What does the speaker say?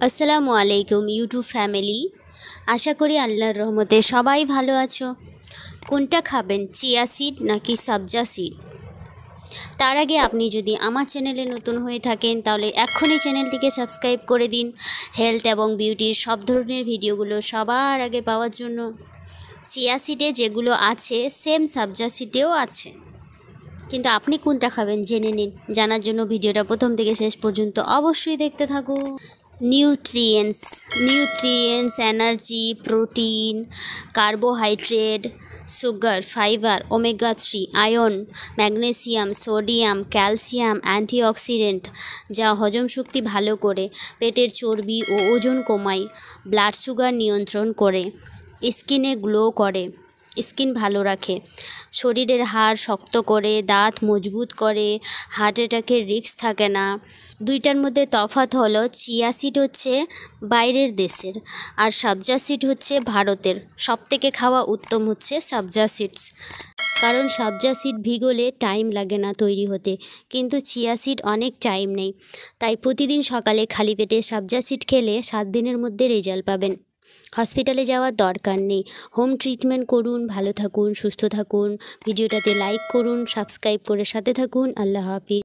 আসসালামু আলাইকুম YouTube family. আশা করি আল্লাহর রহমতে সবাই ভালো আছো। কোনটা খাবেন, চিয়া সিড নাকি সাবজা সিড? তার আগে আপনি যদি আমার চ্যানেলে নতুন হয়ে থাকেন তাহলে এক্ষুনি চ্যানেলটিকে সাবস্ক্রাইব করে দিন, হেলথ এবং বিউটির সব ধরনের ভিডিওগুলো সবার আগে পাওয়ার জন্য। চিয়া সিডে যেগুলো আছে সেম সাবজা সিডেও আছে, কিন্তু আপনি কোনটা খাবেন জেনে নিন। জানার জন্য ভিডিওটা প্রথম থেকে শেষ পর্যন্ত অবশ্যই দেখতে থাকুন। Nutrients energy, protein, carbohydrate, sugar, fibre, omega 3, iron, magnesium, sodium, calcium, antioxidant যা হজম শক্তি ভালো করে, পেটের চর্বি ও ওজন কমায়, ব্লাড সুগার নিয়ন্ত্রণ করে, স্কিনে গ্লো করে, স্কিন ভালো রাখে, শরীরের হাড় শক্ত করে, দাঁত মজবুত করে, হার্ট অ্যাটাকের রিস্ক থাকে না। দুইটার মধ্যে তফাৎ হলো চিয়া সিড হচ্ছে বাইরের দেশের আর সাবজা সিড হচ্ছে ভারতের। সবথেকে খাওয়া উত্তম হচ্ছে সাবজা সিডস, কারণ সাবজা সিড ভিগোলে টাইম লাগে না তৈরি হতে, কিন্তু চিয়া সিড অনেক টাইম নেই। তাই প্রতিদিন সকালে খালি পেটে সাবজা সিড খেলে 7 দিনের মধ্যে রেজাল্ট পাবেন। হসপিটালে যাওয়ার দরকার নেই, হোম ট্রিটমেন্ট করুন, ভালো থাকুন, সুস্থ থাকুন। ভিডিওটাতে লাইক করুন, সাবস্ক্রাইব করে সাথে থাকুন। আল্লাহ হাফিজ।